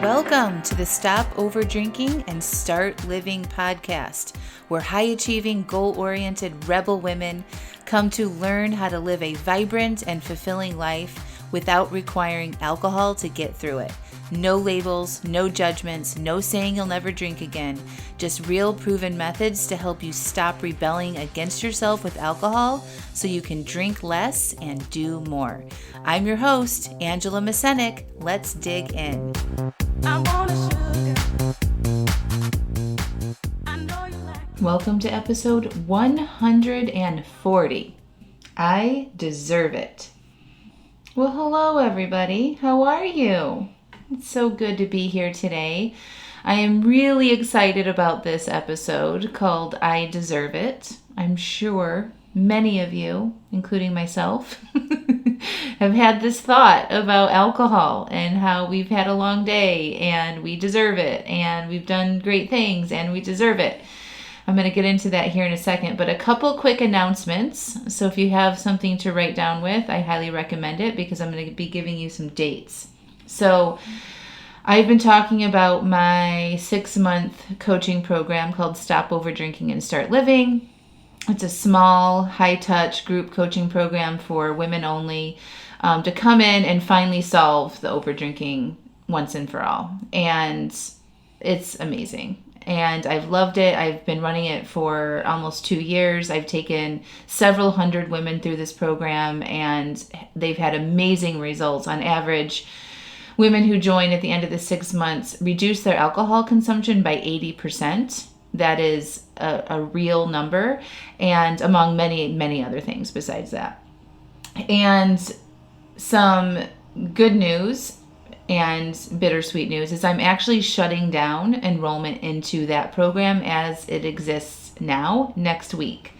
Welcome to the Stop Over Drinking and Start Living podcast, where high-achieving, goal-oriented rebel women come to learn how to live a vibrant and fulfilling life without requiring alcohol to get through it. No labels, no judgments, no saying you'll never drink again. Just real proven methods to help you stop rebelling against yourself with alcohol so you can drink less and do more. I'm your host, Angela Mascenik. Let's dig in. Welcome to episode 140. I deserve it. Well, hello everybody. How are you? It's so good to be here today. I am really excited about this episode called I Deserve It. I'm sure many of you, including myself, have had this thought about alcohol and how we've had a long day and we deserve it and we've done great things and we deserve it. I'm going to get into that here in a second, but a couple quick announcements. So if you have something to write down with, I highly recommend it because I'm going to be giving you some dates. So I've been talking about my 6-month coaching program called Stop Over Drinking and Start Living. It's a small, high-touch group coaching program for women only to come in and finally solve the overdrinking once and for all. And it's amazing. And I've loved it. I've been running it for almost 2 years. I've taken several hundred women through this program, and they've had amazing results. On average, women who join at the end of the 6 months reduce their alcohol consumption by 80%. That is a real number, and among many, many other things besides that. And some good news and bittersweet news is I'm actually shutting down enrollment into that program as it exists now next week.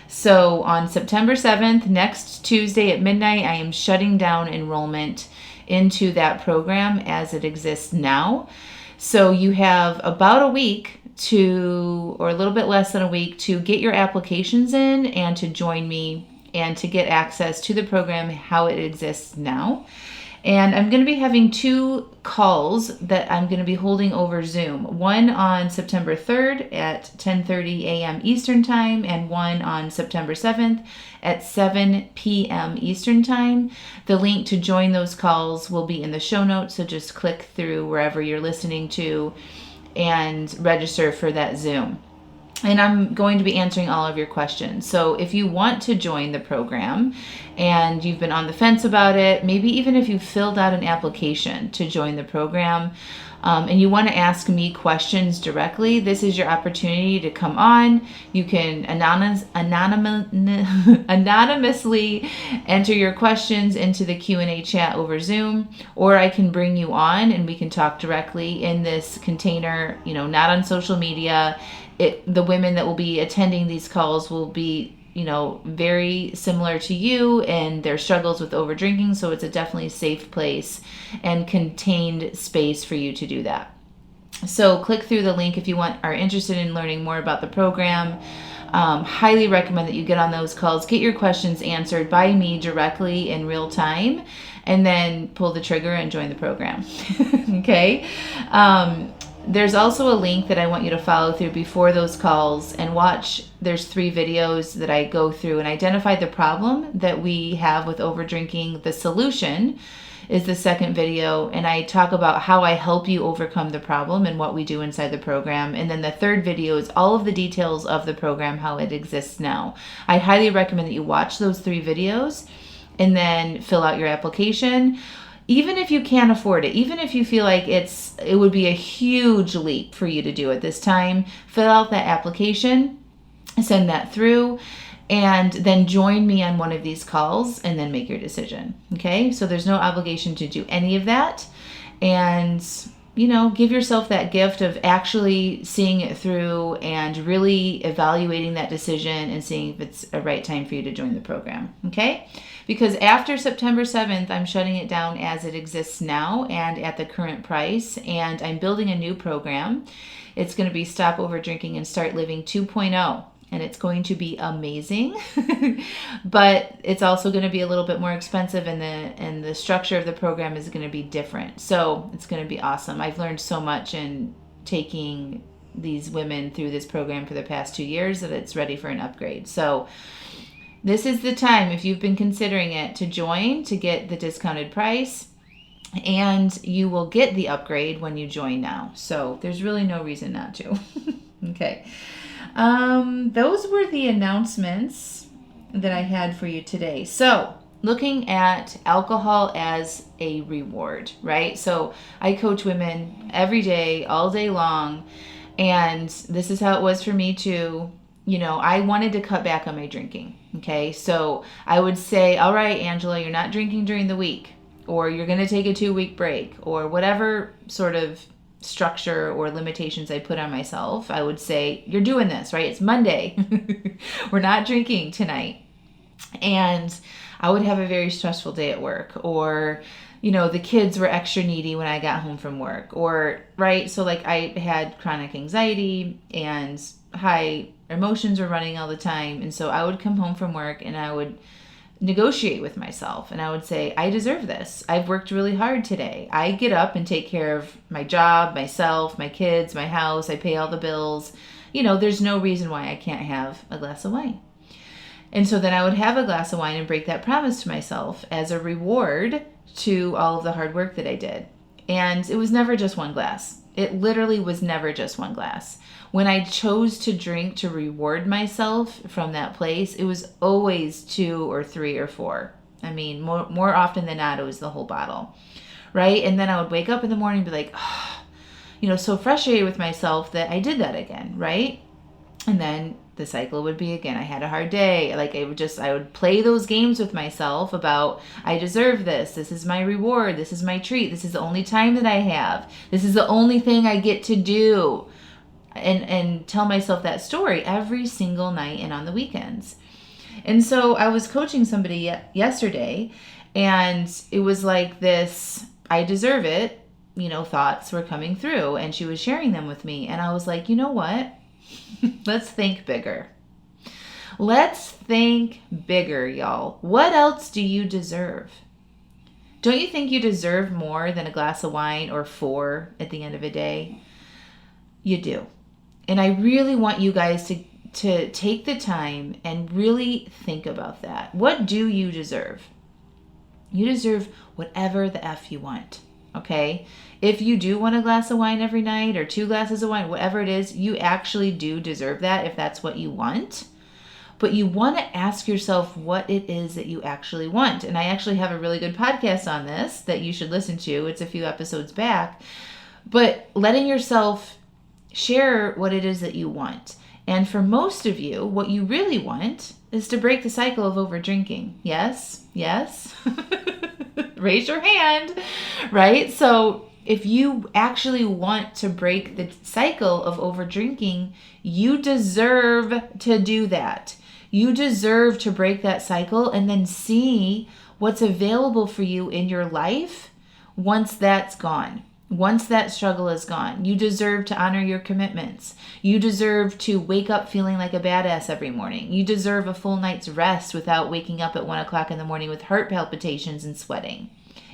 So on September 7th, next Tuesday at midnight, I am shutting down enrollment into that program as it exists now. So you have about a week or a little bit less than a week to get your applications in and to join me and to get access to the program how it exists now. And I'm going to be having 2 calls that I'm going to be holding over Zoom. One on September 3rd at 10:30 a.m. Eastern Time and one on September 7th at 7 p.m. Eastern Time. The link to join those calls will be in the show notes, so just click through wherever you're listening to and register for that Zoom. And I'm going to be answering all of your questions. So if you want to join the program and you've been on the fence about it, maybe even if you filled out an application to join the program, and you want to ask me questions directly, this is your opportunity to come on. You can anonymously enter your questions into the Q&A chat over Zoom, or I can bring you on and we can talk directly in this container, not on social media. The women that will be attending these calls will be, very similar to you and their struggles with overdrinking. So it's a definitely safe place and contained space for you to do that. So click through the link if you are interested in learning more about the program. Highly recommend that you get on those calls, get your questions answered by me directly in real time, and then pull the trigger and join the program. Okay. There's also a link that I want you to follow through before those calls and watch. There's 3 videos that I go through and identify the problem that we have with overdrinking. The solution is the second video, and I talk about how I help you overcome the problem and what we do inside the program. And then the third video is all of the details of the program, how it exists now. I highly recommend that you watch those 3 videos and then fill out your application. Even if you can't afford it, even if you feel like it would be a huge leap for you to do at this time, fill out that application, send that through, and then join me on one of these calls and then make your decision. Okay? So there's no obligation to do any of that. And, give yourself that gift of actually seeing it through and really evaluating that decision and seeing if it's a right time for you to join the program. Okay? Because after September 7th, I'm shutting it down as it exists now and at the current price, and I'm building a new program. It's going to be Stop Over Drinking and Start Living 2.0. and it's going to be amazing. But it's also going to be a little bit more expensive, and the structure of the program is going to be different. So it's going to be awesome. I've learned so much in taking these women through this program for the past 2 years that it's ready for an upgrade. So this is the time, if you've been considering it, to join, to get the discounted price. And you will get the upgrade when you join now. So there's really no reason not to. Okay. Those were the announcements that I had for you today. So looking at alcohol as a reward, right? So I coach women every day, all day long. And this is how it was for me too. I wanted to cut back on my drinking. Okay. So I would say, all right, Angela, you're not drinking during the week, or you're going to take a 2-week break, or whatever sort of structure or limitations I put on myself. I would say, you're doing this, right? It's Monday. We're not drinking tonight. And I would have a very stressful day at work, or, the kids were extra needy when I got home from work, or, right? So like I had chronic anxiety and high emotions were running all the time. And so I would come home from work and I would negotiate with myself, and I would say, I deserve this. I've worked really hard today. I get up and take care of my job, myself, my kids, my house. I pay all the bills. There's no reason why I can't have a glass of wine. And so then I would have a glass of wine and break that promise to myself as a reward to all of the hard work that I did. And it was never just one glass. It literally was never just one glass. When I chose to drink to reward myself from that place, it was always 2 or 3 or 4. I mean, more often than not, it was the whole bottle, right? And then I would wake up in the morning and be like, so frustrated with myself that I did that again, right? And then the cycle would be again. I had a hard day. Like I would play those games with myself about, I deserve this. This is my reward. This is my treat. This is the only time that I have. This is the only thing I get to do. And tell myself that story every single night and on the weekends. And so I was coaching somebody yesterday, and it was like this, I deserve it, thoughts were coming through, and she was sharing them with me. And I was like, you know what? Let's think bigger. Let's think bigger, y'all. What else do you deserve? Don't you think you deserve more than a glass of wine or 4 at the end of a day? You do. And I really want you guys to take the time and really think about that. What do you deserve? You deserve whatever the F you want, okay? If you do want a glass of wine every night or 2 glasses of wine, whatever it is, you actually do deserve that if that's what you want. But you want to ask yourself what it is that you actually want. And I actually have a really good podcast on this that you should listen to. It's a few episodes back. But letting yourself share what it is that you want. And for most of you, what you really want is to break the cycle of over drinking. Yes? Yes? Raise your hand, right? So if you actually want to break the cycle of over drinking, you deserve to do that. You deserve to break that cycle and then see what's available for you in your life once that's gone. Once that struggle is gone. You deserve to honor your commitments. You deserve to wake up feeling like a badass every morning. You deserve a full night's rest without waking up at 1 o'clock in the morning with heart palpitations and sweating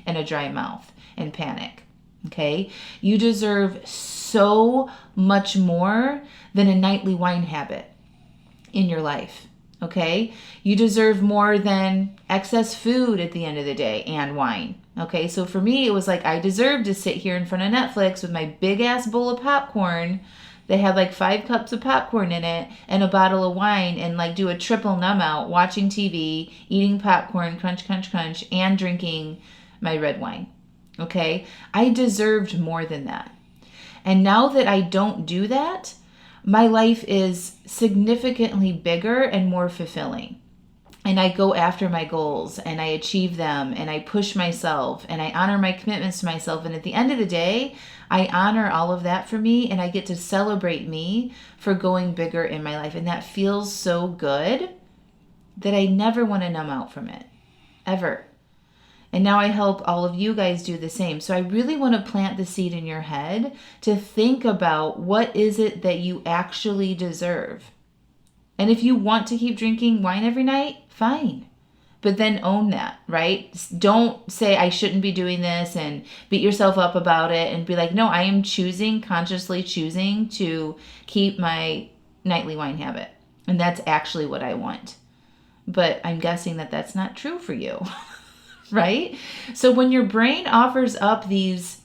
and a dry mouth and panic. Okay? You deserve so much more than a nightly wine habit in your life. Okay? You deserve more than excess food at the end of the day and wine. Okay, so for me, it was like I deserved to sit here in front of Netflix with my big ass bowl of popcorn that had like 5 cups of popcorn in it and a bottle of wine and like do a triple numb out, watching TV, eating popcorn, crunch, crunch, crunch, and drinking my red wine. Okay, I deserved more than that. And now that I don't do that, my life is significantly bigger and more fulfilling. And I go after my goals and I achieve them and I push myself and I honor my commitments to myself. And at the end of the day, I honor all of that for me and I get to celebrate me for going bigger in my life. And that feels so good that I never want to numb out from it, ever. And now I help all of you guys do the same. So I really want to plant the seed in your head to think about what is it that you actually deserve. And if you want to keep drinking wine every night, fine. But then own that, right? Don't say I shouldn't be doing this and beat yourself up about it and be like, no, I am consciously choosing to keep my nightly wine habit. And that's actually what I want. But I'm guessing that that's not true for you, right? So when your brain offers up these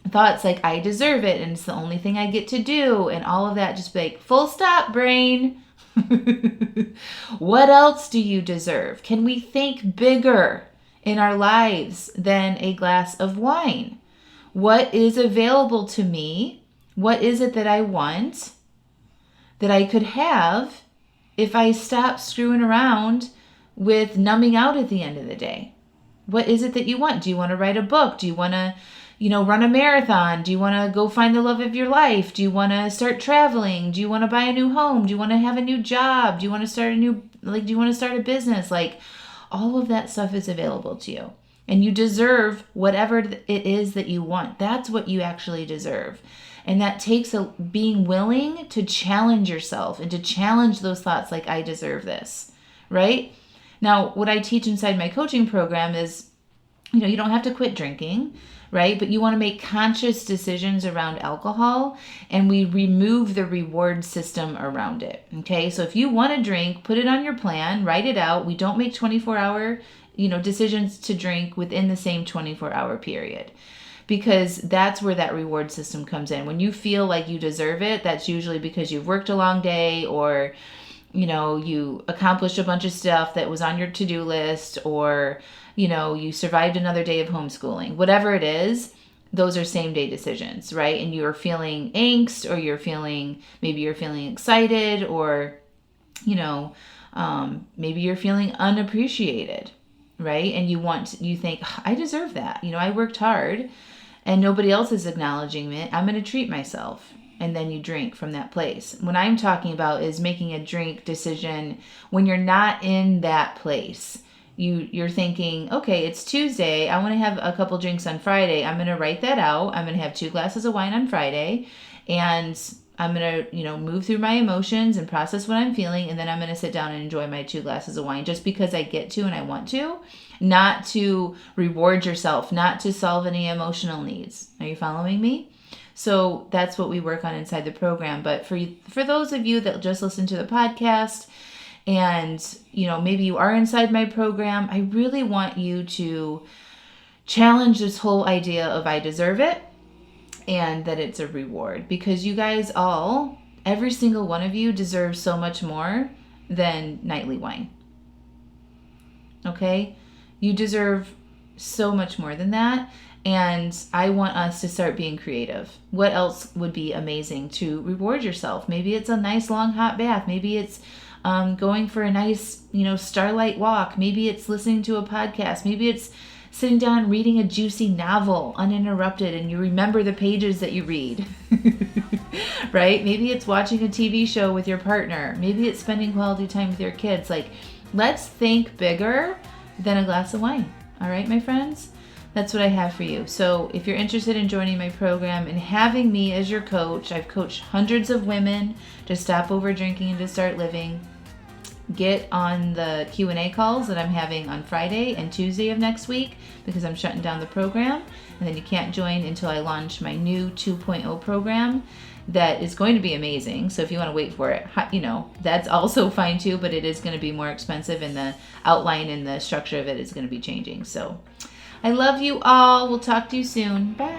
thoughts like, I deserve it and it's the only thing I get to do and all of that, just be like, full stop, brain. What else do you deserve? Can we think bigger in our lives than a glass of wine? What is available to me? What is it that I want that I could have if I stop screwing around with numbing out at the end of the day? What is it that you want? Do you want to write a book? Do you want to, run a marathon? Do you want to go find the love of your life? Do you want to start traveling? Do you want to buy a new home? Do you want to have a new job? Do you want to start do you want to start a business? All of that stuff is available to you. And you deserve whatever it is that you want. That's what you actually deserve. And that takes being willing to challenge yourself and to challenge those thoughts like, I deserve this, right? Now, what I teach inside my coaching program is, you don't have to quit drinking, right? But you want to make conscious decisions around alcohol, and we remove the reward system around it, okay? So if you want to drink, put it on your plan, write it out. We don't make 24-hour, decisions to drink within the same 24-hour period, because that's where that reward system comes in. When you feel like you deserve it, that's usually because you've worked a long day, or you accomplished a bunch of stuff that was on your to-do list, or, you survived another day of homeschooling. Whatever it is, those are same day decisions, right? And you're feeling angst, or maybe you're feeling excited, or, maybe you're feeling unappreciated, right? And you think, I deserve that. I worked hard and nobody else is acknowledging it. I'm going to treat myself. And then you drink from that place. What I'm talking about is making a drink decision when you're not in that place. You're thinking, okay, it's Tuesday. I want to have a couple drinks on Friday. I'm going to write that out. I'm going to have 2 glasses of wine on Friday. And I'm going to, move through my emotions and process what I'm feeling. And then I'm going to sit down and enjoy my 2 glasses of wine just because I get to and I want to. Not to reward yourself, not to solve any emotional needs. Are you following me? So that's what we work on inside the program. But for those of you that just listen to the podcast and, maybe you are inside my program, I really want you to challenge this whole idea of I deserve it and that it's a reward. Because you guys every single one of you deserves so much more than nightly wine. Okay? You deserve so much more than that. And I want us to start being creative. What else would be amazing to reward yourself? Maybe it's a nice long hot bath. Maybe it's going for a nice, starlight walk. Maybe it's listening to a podcast. Maybe it's sitting down and reading a juicy novel uninterrupted and you remember the pages that you read, right? Maybe it's watching a TV show with your partner. Maybe it's spending quality time with your kids. Let's think bigger than a glass of wine. All right, my friends? That's what I have for you. So if you're interested in joining my program and having me as your coach, I've coached hundreds of women to stop over drinking and to start living. Get on the Q&A calls that I'm having on Friday and Tuesday of next week, because I'm shutting down the program. And then you can't join until I launch my new 2.0 program that is going to be amazing. So if you want to wait for it, that's also fine too, but it is going to be more expensive and the outline and the structure of it is going to be changing. So I love you all. We'll talk to you soon. Bye.